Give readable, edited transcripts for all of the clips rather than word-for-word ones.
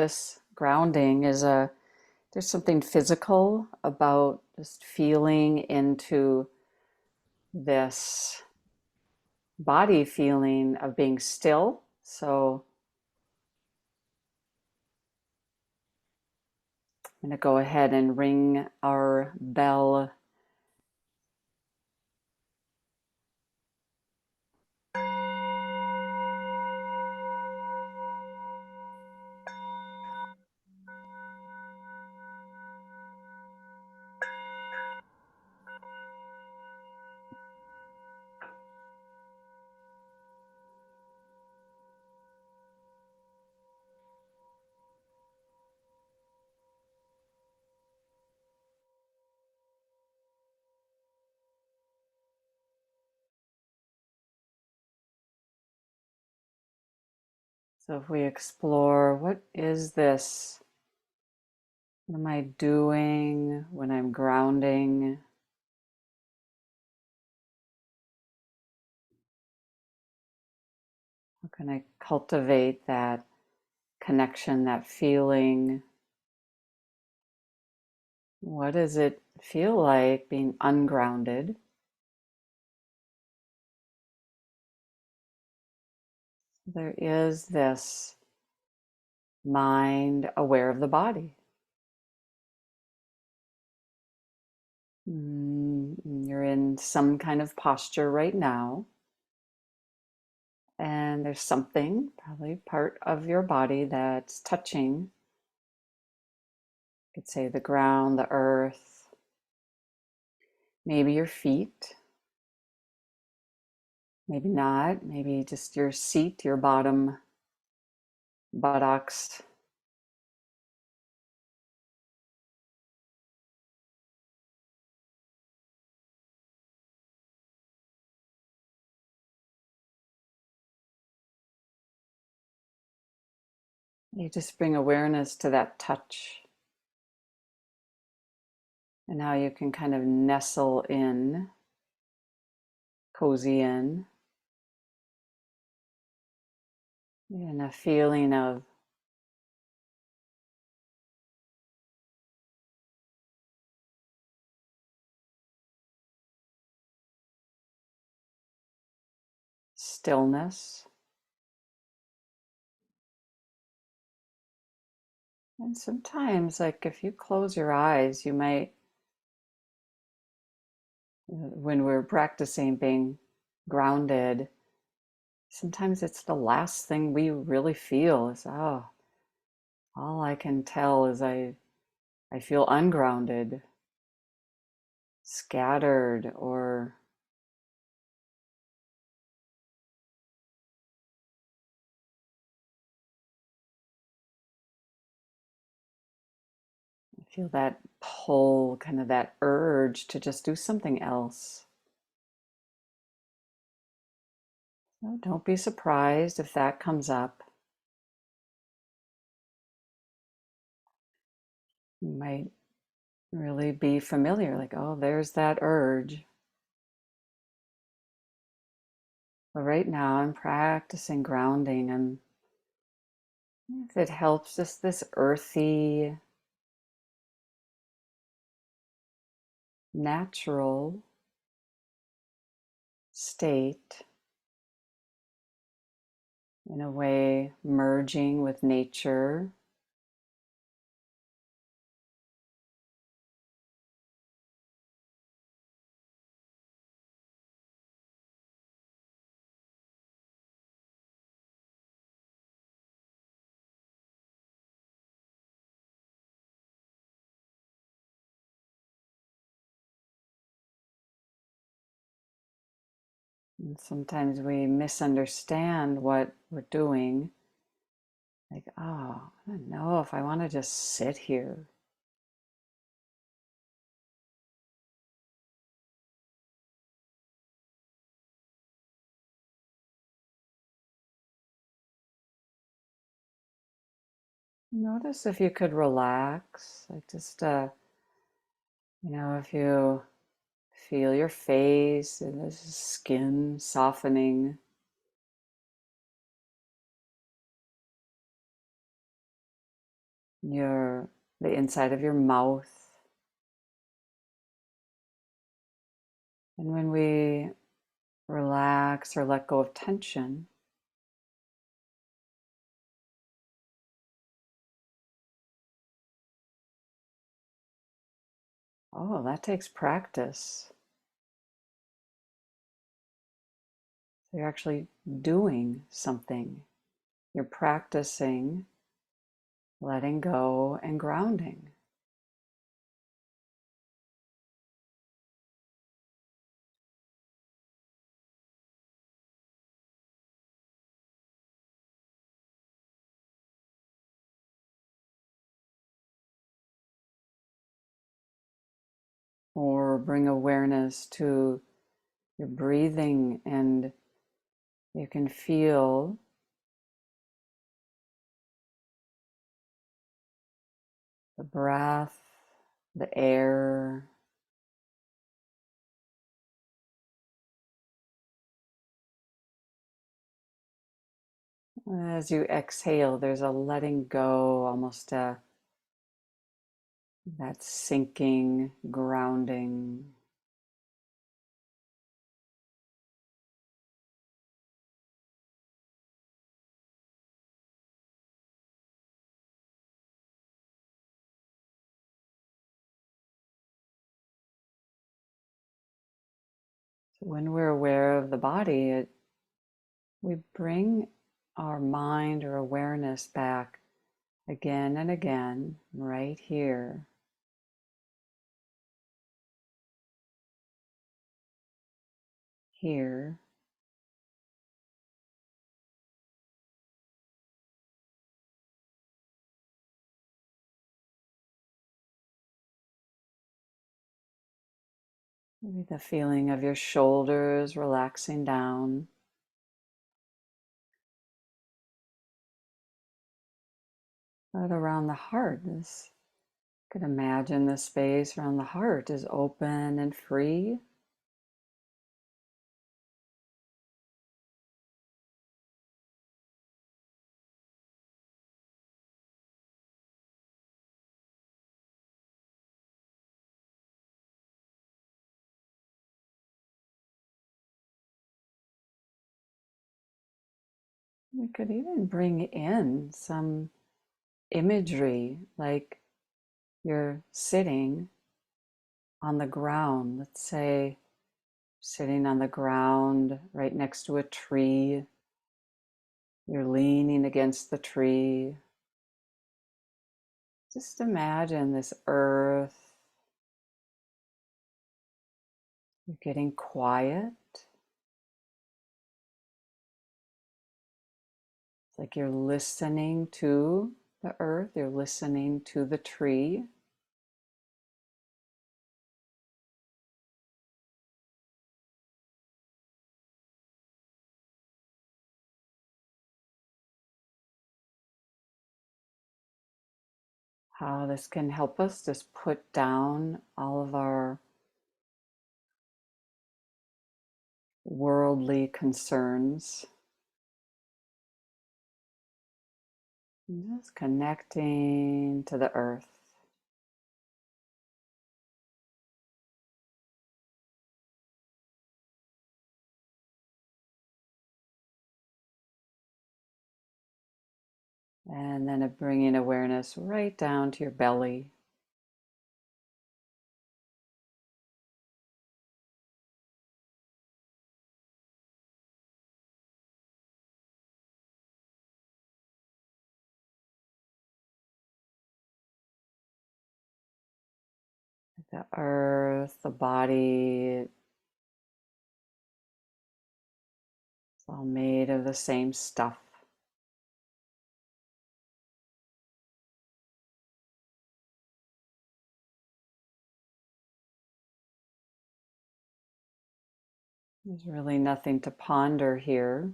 This grounding is there's something physical about just feeling into this body feeling of being still. So I'm going to go ahead and ring our bell. So if we explore, what is this? What am I doing when I'm grounding? How can I cultivate that connection, that feeling? What does it feel like being ungrounded? There is this mind aware of the body. You're in some kind of posture right now, and there's something, probably part of your body, that's touching. You could say the ground, the earth, maybe your feet, maybe not, maybe just your seat, your bottom buttocks. You just bring awareness to that touch and how you can kind of nestle in, cozy in a feeling of stillness. And sometimes, like if you close your eyes, you might, when we're practicing being grounded, sometimes it's the last thing we really feel is, oh, all I can tell is I feel ungrounded, scattered, or I feel that pull, kind of that urge to just do something else. So don't be surprised if that comes up. You might really be familiar, like, oh, there's that urge. But right now I'm practicing grounding, and if it helps, just this earthy, natural state, in a way merging with nature. And sometimes we misunderstand what we're doing. Like, oh, I don't know if I want to just sit here. Notice if you could relax, like just, if you feel your face and the skin softening. your the inside of your mouth. And when we relax or let go of tension, oh, that takes practice. So you're actually doing something. You're practicing letting go and grounding. Or bring awareness to your breathing, and you can feel the breath, the air. As you exhale, there's a letting go, almost that sinking, grounding. So when we're aware of the body, we bring our mind or awareness back again and again, right here. Here. Maybe the feeling of your shoulders relaxing down. But around the heart, this, you could imagine the space around the heart is open and free. We could even bring in some imagery, like you're sitting on the ground. Let's say sitting on the ground right next to a tree. You're leaning against the tree. Just imagine this earth. You're getting quiet. It's like you're listening to the earth. You're listening to the tree. How this can help us just put down all of our worldly concerns. And just connecting to the earth. And then bringing awareness right down to your belly. The earth, the body, it's all made of the same stuff. There's really nothing to ponder here.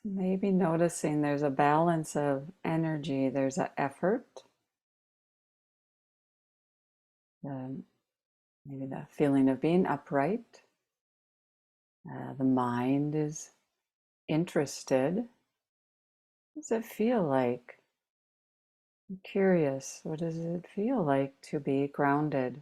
Maybe noticing there's a balance of energy, there's an effort, the, maybe the feeling of being upright. The mind is interested. What does it feel like? I'm curious. What does it feel like to be grounded?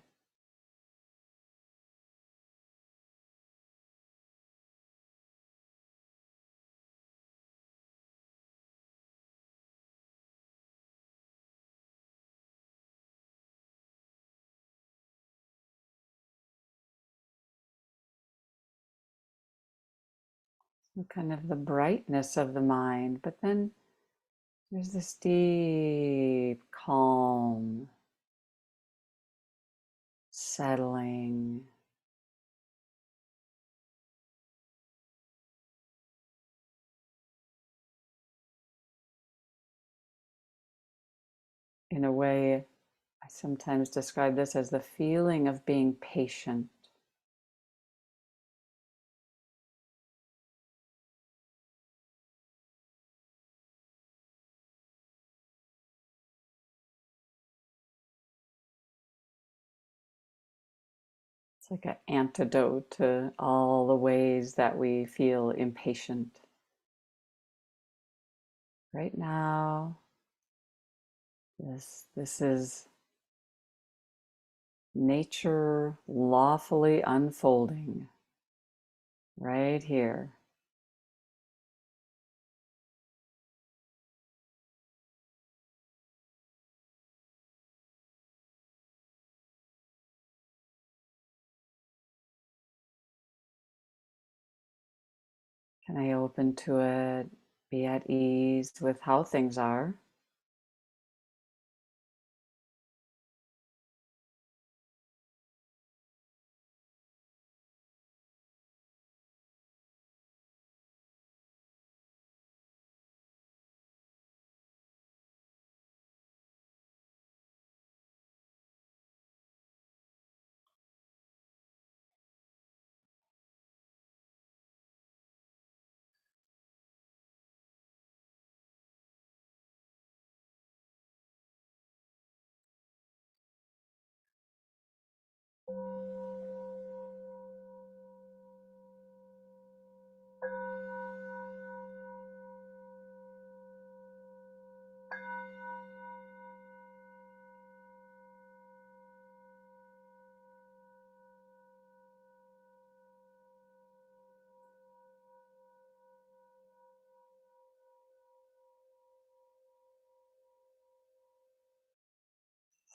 So kind of the brightness of the mind, but then there's this deep calm, settling. In a way, I sometimes describe this as the feeling of being patient. It's like an antidote to all the ways that we feel impatient. Right now, this is nature lawfully unfolding right here. Can I open to it, be at ease with how things are?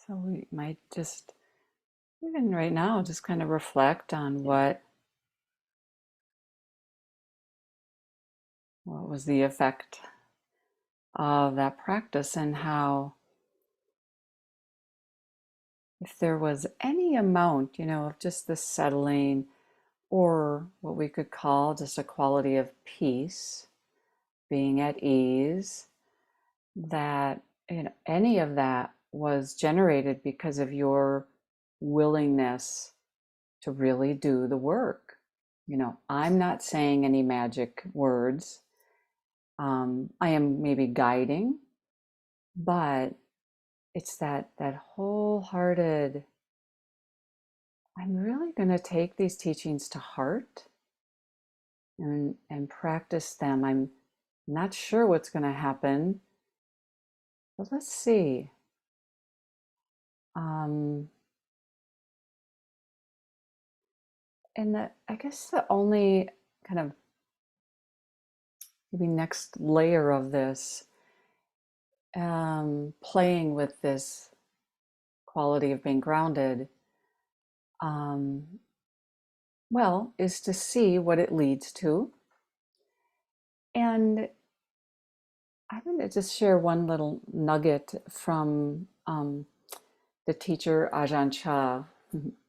So we might just, even right now, just kind of reflect on what was the effect of that practice, and how, if there was any amount, of just the settling, or what we could call just a quality of peace, being at ease, that any of that was generated because of your willingness to really do the work. I'm not saying any magic words. I am maybe guiding, but it's that wholehearted, I'm really going to take these teachings to heart and practice them. I'm not sure what's going to happen, but let's see. Um, and I guess the only kind of maybe next layer of this, playing with this quality of being grounded, um, well, is to see what it leads to. And I'm going to just share one little nugget from the teacher Ajahn Chah,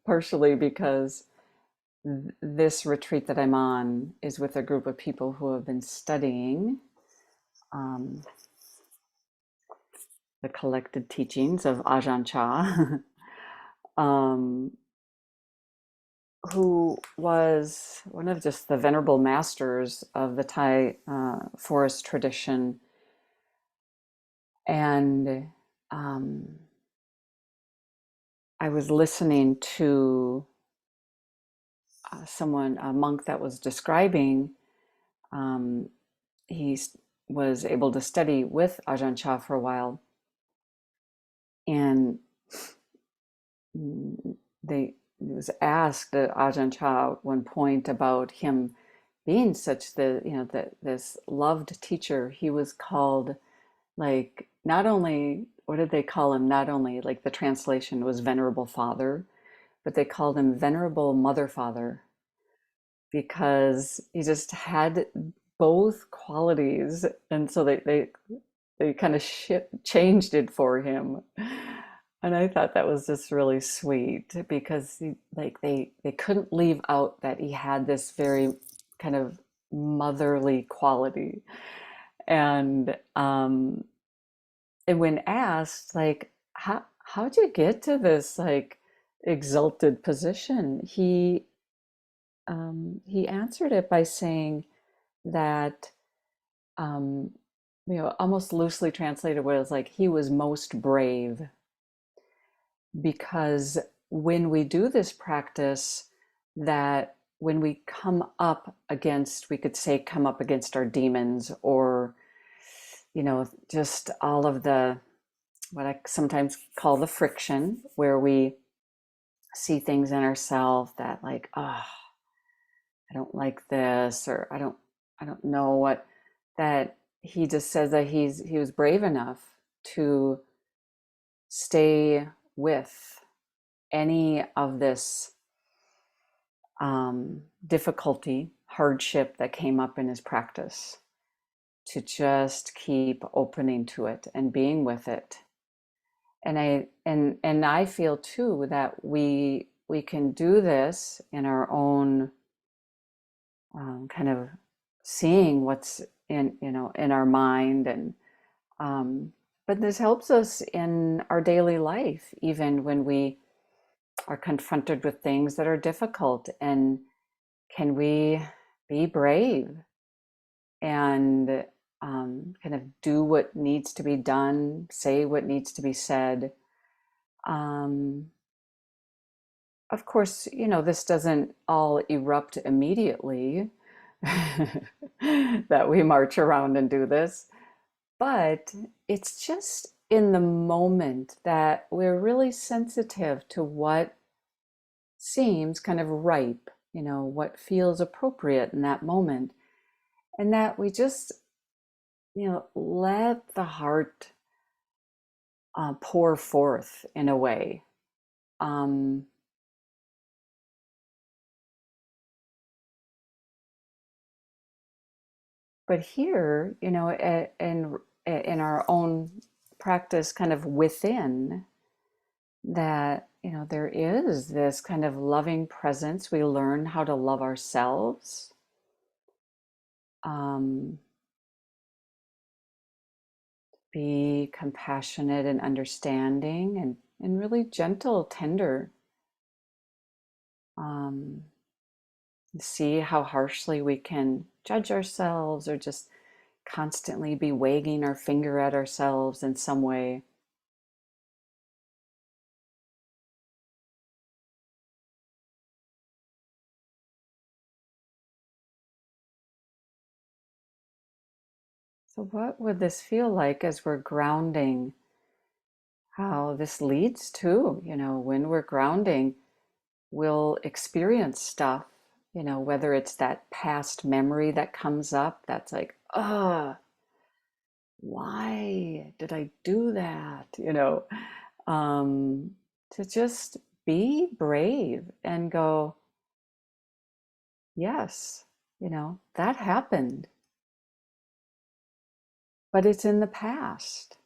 partially because this retreat that I'm on is with a group of people who have been studying um, the collected teachings of Ajahn Chah. um, who was one of just the venerable masters of the Thai forest tradition. And I was listening to a monk that was describing, um, he was able to study with Ajahn Chah for a while, and they it was asked at Ajahn Chah at one point about him being such this loved teacher. He was called, like, not only, what did they call him? Not only, like, the translation was Venerable Father, but they called him Venerable Mother Father, because he just had both qualities, and so they kind of changed it for him. And I thought that was just really sweet, because they couldn't leave out that he had this very kind of motherly quality. And and when asked, like, how'd you get to this, like, exalted position, he answered it by saying that, um, almost loosely translated, was like he was most brave, because when we do this practice, that when we come up against, we could say, come up against our demons, or, just all of the, what I sometimes call the friction, where we see things in ourselves that, like, oh, I don't like this, or I don't know what, that he just says that he was brave enough to stay with any of this difficulty, hardship that came up in his practice, to just keep opening to it and being with it. And I feel too that we can do this in our own, kind of seeing what's in our mind, and but this helps us in our daily life, even when we are confronted with things that are difficult. And can we be brave and, kind of do what needs to be done, say what needs to be said. Um, of course, this doesn't all erupt immediately, that we march around and do this, but it's just in the moment that we're really sensitive to what seems kind of ripe, what feels appropriate in that moment, and that we just, let the heart pour forth in a way. Um, but here, in our own practice, kind of within, that, there is this kind of loving presence. We learn how to love ourselves. Um, be compassionate and understanding, and really gentle, tender. Um, see how harshly we can judge ourselves, or just constantly be wagging our finger at ourselves in some way. So, what would this feel like as we're grounding? How this leads to, when we're grounding, we'll experience stuff, whether it's that past memory that comes up that's like, why did I do that? Um, to just be brave and go, yes, that happened, but it's in the past.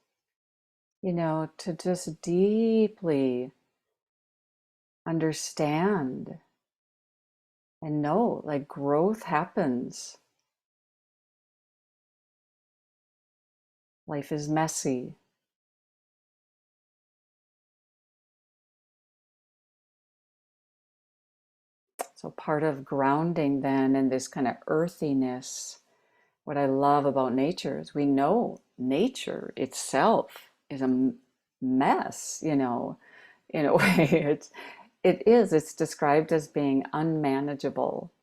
To just deeply understand and know, like, growth happens. Life is messy. So part of grounding then and this kind of earthiness, what I love about nature is we know nature itself is a mess, in a way. It's described as being unmanageable.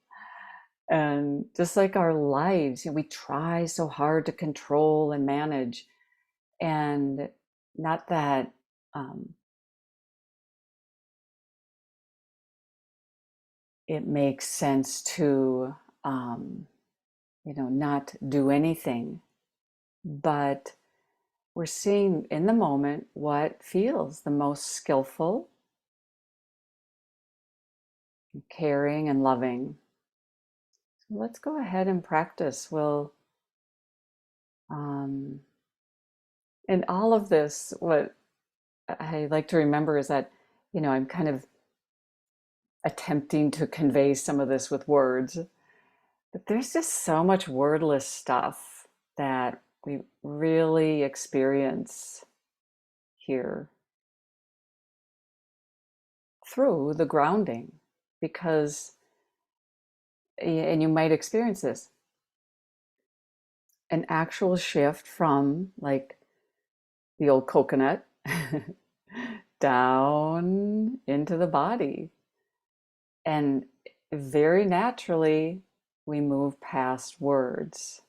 And just like our lives, we try so hard to control and manage. And not that um, it makes sense to, um, not do anything, but we're seeing in the moment what feels the most skillful, caring, and loving. So let's go ahead and practice. Um, in all of this, what I like to remember is that, I'm kind of attempting to convey some of this with words, but there's just so much wordless stuff that we really experience here through the grounding. Because, and you might experience this, an actual shift from like the old coconut down into the body. And very naturally, we move past words.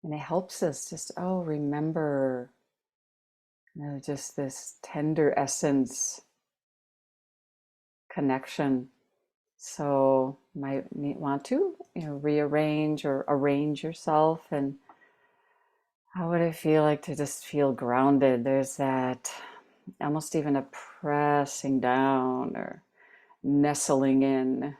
And it helps us just, remember, just this tender essence connection. So you might want to, rearrange or arrange yourself. And how would it feel like to just feel grounded? There's that almost even a pressing down or nestling in.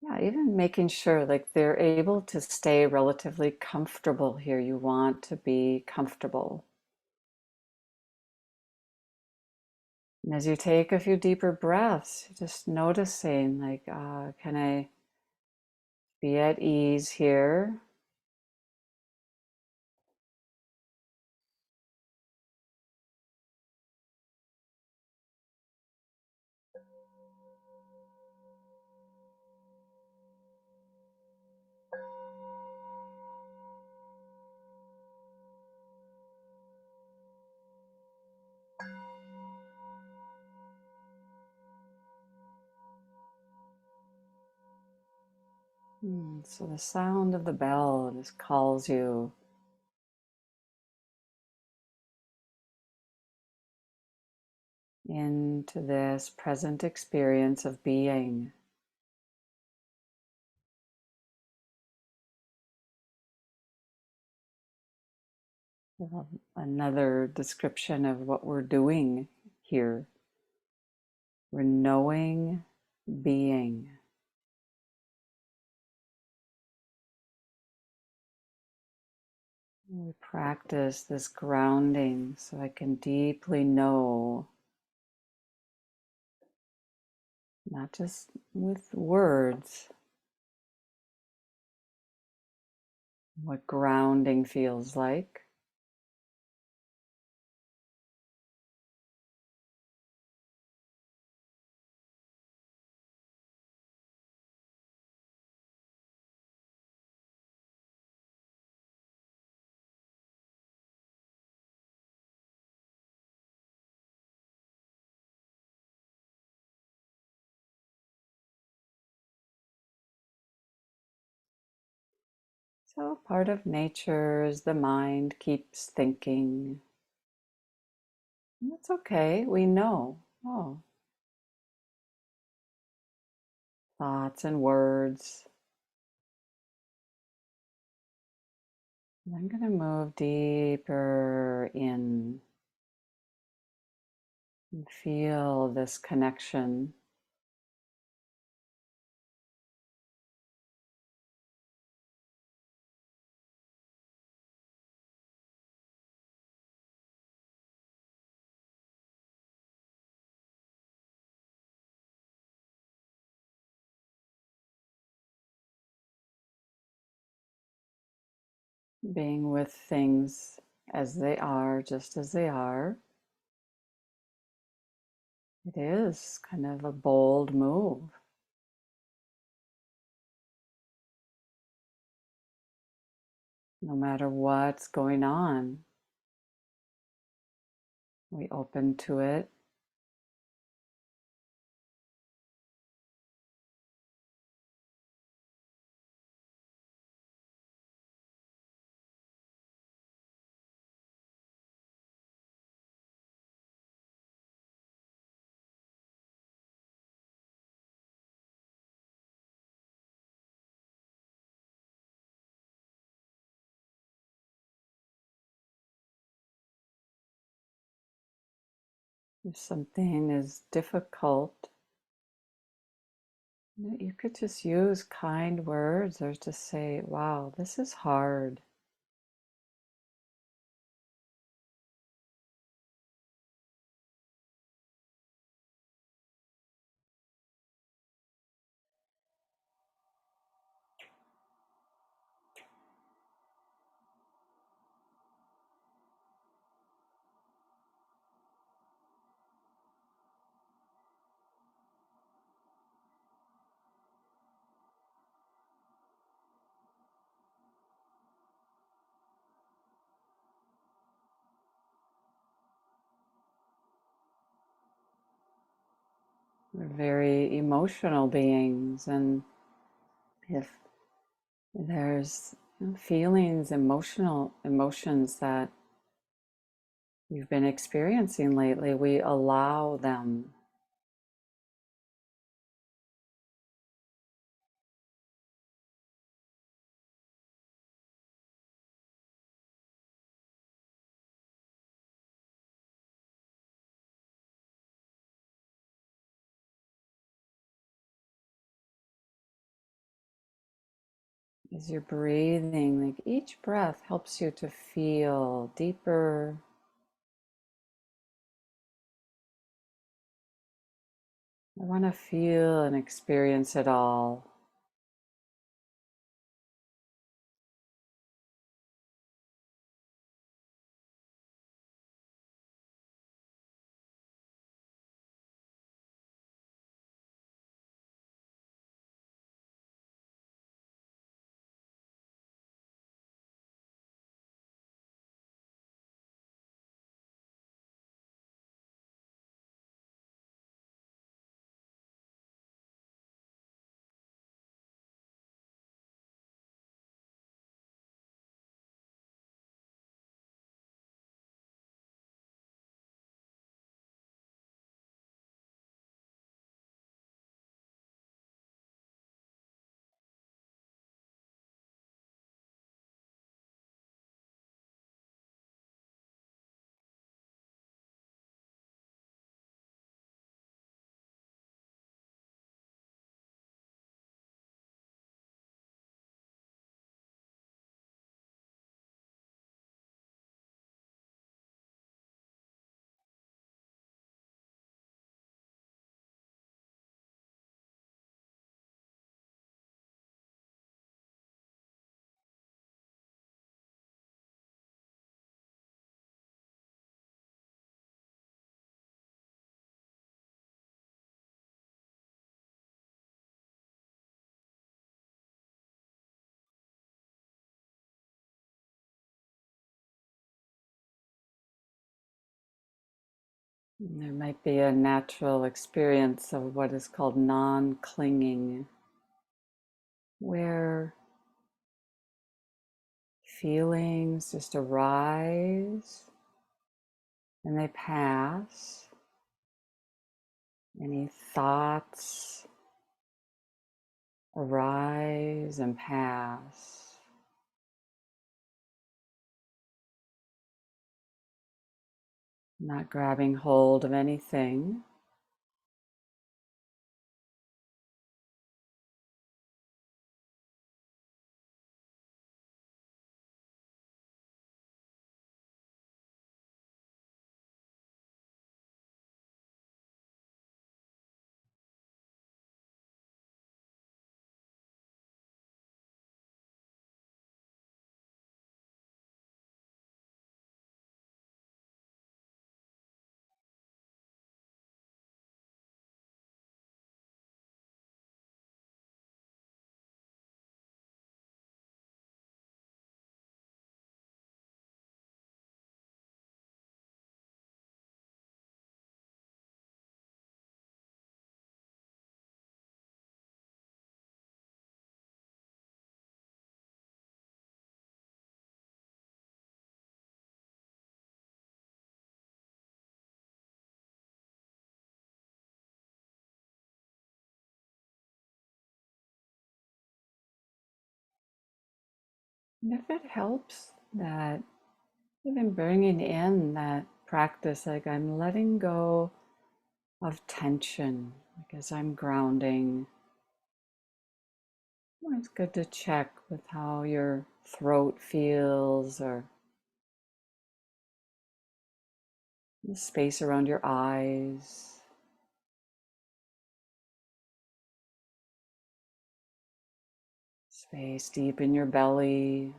Yeah, even making sure like they're able to stay relatively comfortable here. You want to be comfortable. And as you take a few deeper breaths, just noticing like, can I be at ease here? So the sound of the bell just calls you into this present experience of being. Another description of what we're doing here. We're knowing being. We practice this grounding so I can deeply know, not just with words, what grounding feels like. So part of nature is the mind keeps thinking. And that's okay. We know, thoughts and words. And I'm going to move deeper in and feel this connection. Being with things as they are, just as they are. It is kind of a bold move. No matter what's going on, we open to it. If something is difficult, you could just use kind words or just say, wow, this is hard. We're very emotional beings, and if there's feelings, emotional emotions that you've been experiencing lately, we allow them. As you're breathing, like each breath helps you to feel deeper. I want to feel and experience it all. And there might be a natural experience of what is called non-clinging, where feelings just arise and they pass. Any thoughts arise and pass. Not grabbing hold of anything. And if it helps, that even bringing in that practice, like I'm letting go of tension because I'm grounding. Well, it's good to check with how your throat feels or the space around your eyes. Space deep in your belly.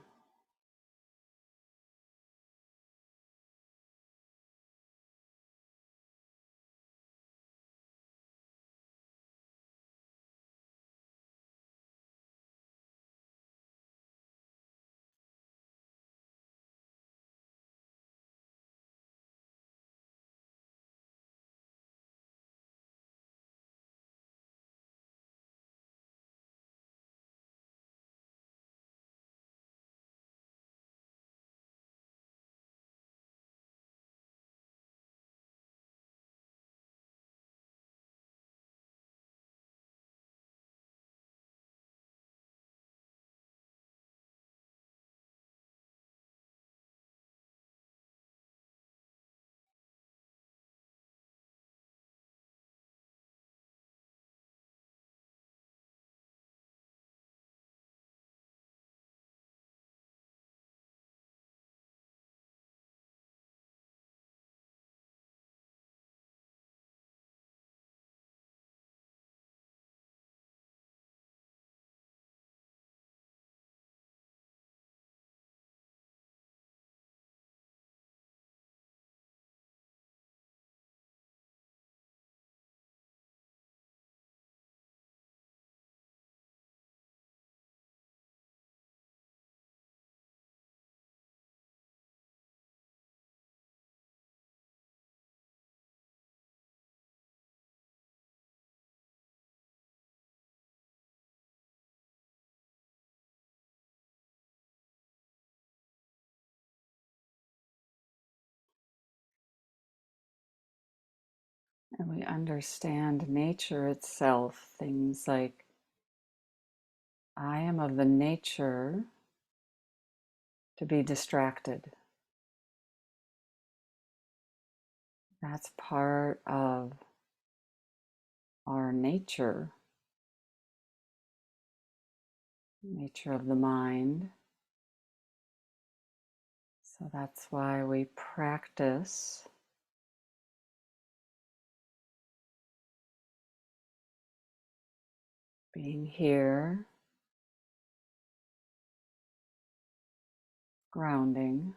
And we understand nature itself. Things like, I am of the nature to be distracted. That's part of our nature, nature of the mind. So that's why we practice being here, grounding.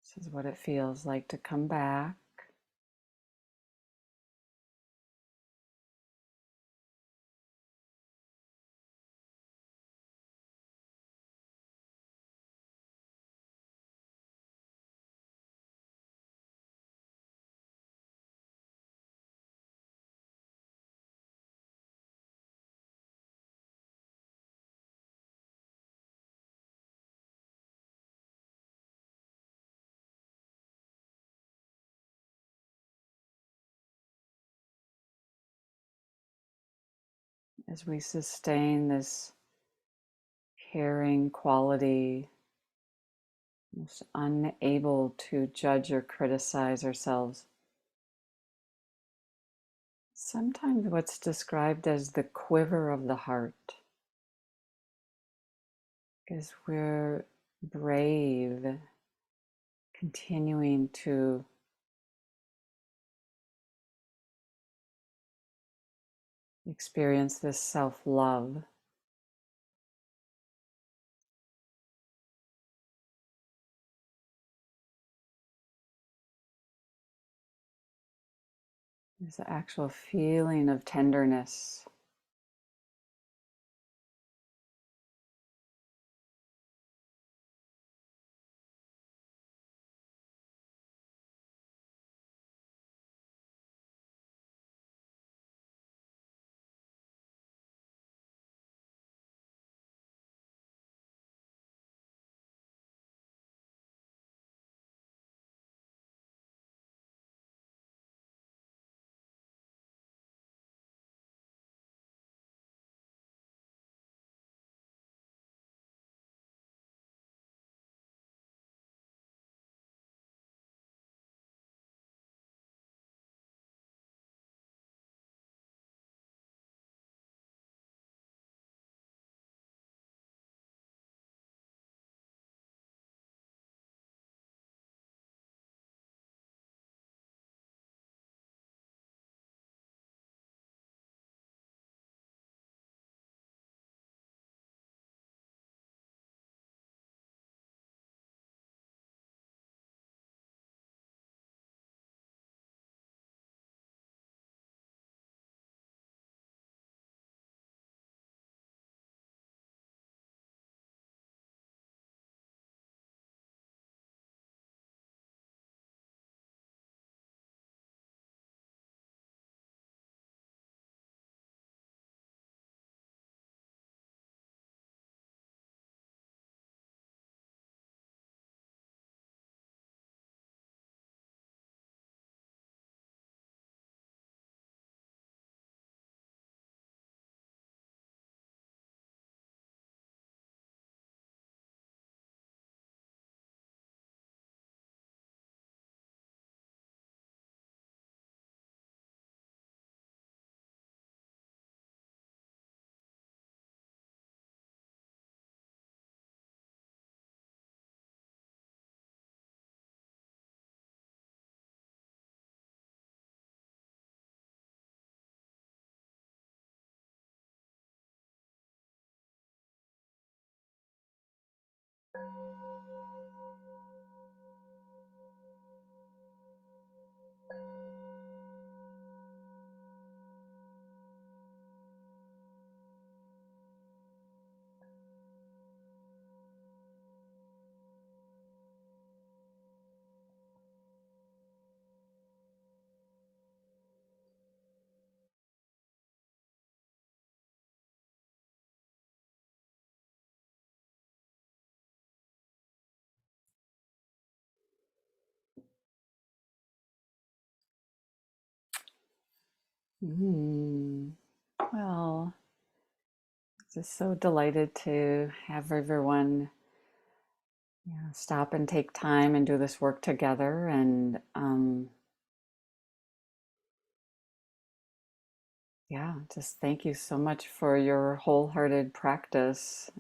This is what it feels like to come back. As we sustain this caring quality, almost unable to judge or criticize ourselves. Sometimes what's described as the quiver of the heart, because we're brave, continuing to experience this self-love. There's the actual feeling of tenderness. Mm. Well, just so delighted to have everyone, stop and take time and do this work together. And yeah, just thank you so much for your wholehearted practice.